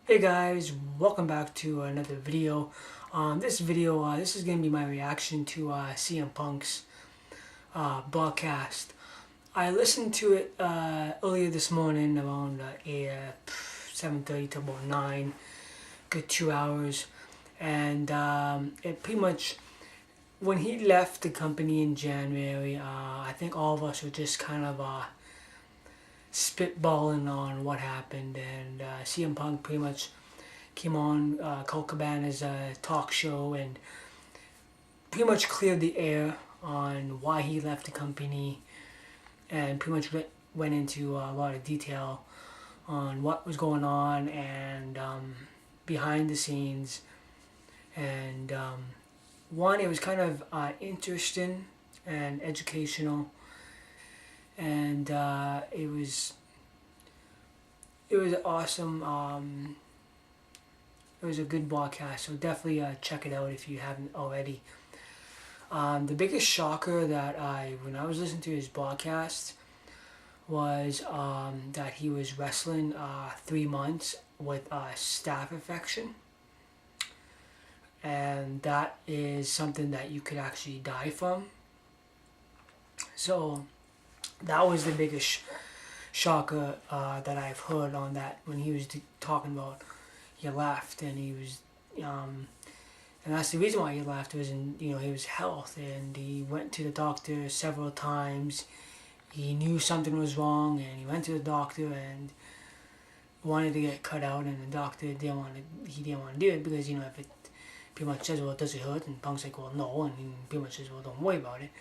Hey guys, welcome back to another video. This is going to be my reaction to CM Punk's broadcast. I listened to it earlier this morning around 7:30 to about 9, good 2 hours. And it pretty much, when he left the company in January, I think all of us were just kind of spitballing on what happened, and CM Punk pretty much came on Colt Cabana's talk show and pretty much cleared the air on why he left the company, and pretty much went into a lot of detail on what was going on and behind the scenes. And one, it was kind of interesting and educational, and it was awesome. It was a good broadcast, so definitely check it out if you haven't already. The biggest shocker that when I was listening to his broadcast was that he was wrestling 3 months with a staph infection, and that is something that you could actually die from. So that was the biggest shocker that I've heard on that, when he was talking about he left, and he was and that's the reason why he left, was in his health, and he went to the doctor several times. He knew something was wrong, and he went to the doctor and wanted to get cut out, and the doctor didn't want to do it, because if it pretty much says, well, does it hurt, and Punk's like, well, no, and he pretty much says, well, don't worry about it.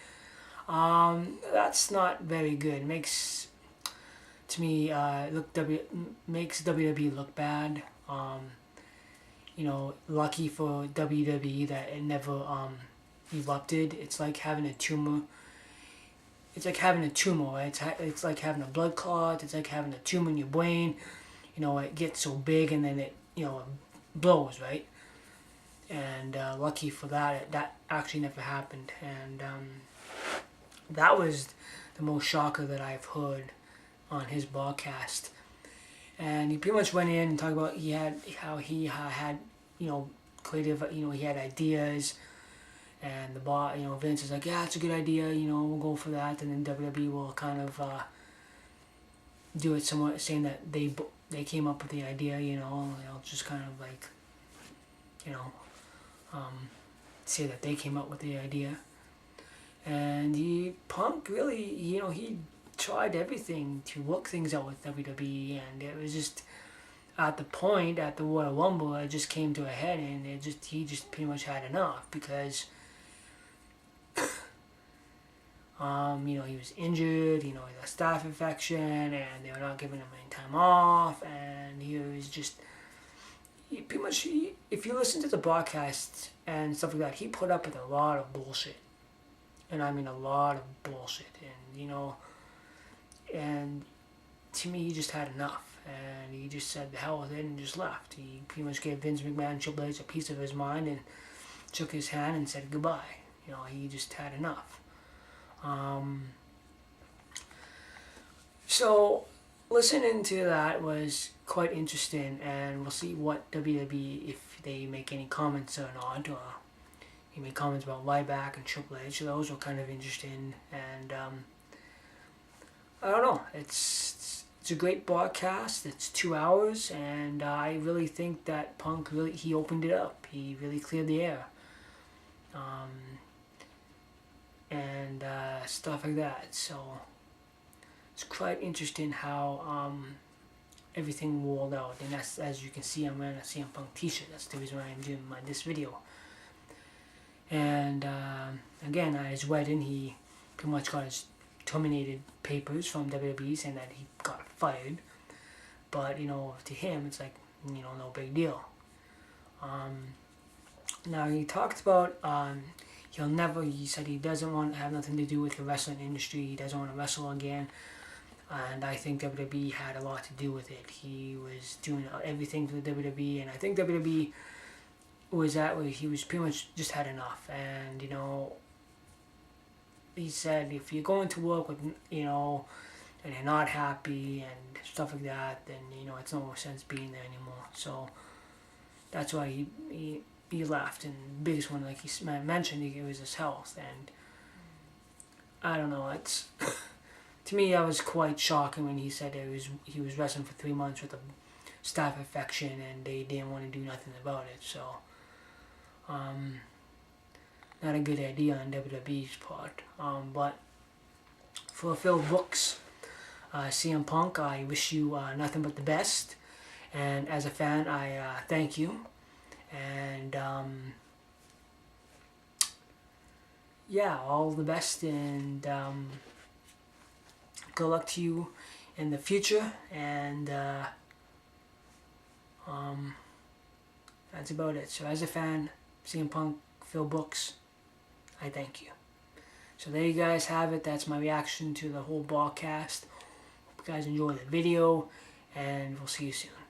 That's not very good. It makes, to me, makes WWE look bad. Lucky for WWE that it never erupted. It's like having a tumor. Right? It's like having a blood clot. It's like having a tumor in your brain. It gets so big, and then it blows, right? And lucky for that, that actually never happened. And that was the most shocker that I've heard on his broadcast. And he pretty much went in and talked about how he had creative, he had ideas, and the Vince is like, yeah, it's a good idea, we'll go for that, and then WWE will kind of do it somewhat, saying that they came up with the idea, just kind of like say that they came up with the idea. And Punk really, he tried everything to work things out with WWE, and it was just at the Royal Rumble, it just came to a head, and he just pretty much had enough, because he was injured, he had a staph infection, and they were not giving him any time off, and he pretty much, if you listen to the broadcast and stuff like that, he put up with a lot of bullshit, and I mean a lot of bullshit, and and to me, he just had enough, and he just said the hell with it and just left. He pretty much gave Vince McMahon and Triple H a piece of his mind and shook his hand and said goodbye. He just had enough. So listening to that was quite interesting, and we'll see what WWE, if they make any comments or not. He made comments about Ryback and Triple H. Those were kind of interesting, and I don't know. It's a great broadcast. It's 2 hours, and I really think that Punk he opened it up. He really cleared the air, and stuff like that. So it's quite interesting how everything rolled out. And that's, as you can see, I'm wearing a CM Punk T-shirt. That's the reason why I'm doing this video. And again, at his wedding, he pretty much got his terminated papers from WWE saying that he got fired, but to him it's like no big deal. Now he talked about he said he doesn't want to have nothing to do with the wrestling industry. He doesn't want to wrestle again, and I think WWE had a lot to do with it. He was doing everything for the WWE, and I think WWE was at where he was pretty much just had enough. And he said, if you're going to work with and they're not happy and stuff like that, then it's no sense being there anymore. So that's why he left. And the biggest one, like he mentioned, it was his health. And I don't know, it's to me that was quite shocking when he said he was wrestling for 3 months with a staph infection and they didn't want to do nothing about it. So not a good idea on WWE's part. But for Phil Brooks, CM Punk, I wish you nothing but the best. And as a fan, I thank you. And yeah, all the best, and good luck to you in the future. And that's about it. So as a fan, CM Punk, Phil Brooks, I thank you. So there you guys have it. That's my reaction to the whole broadcast. Hope you guys enjoy the video, and we'll see you soon.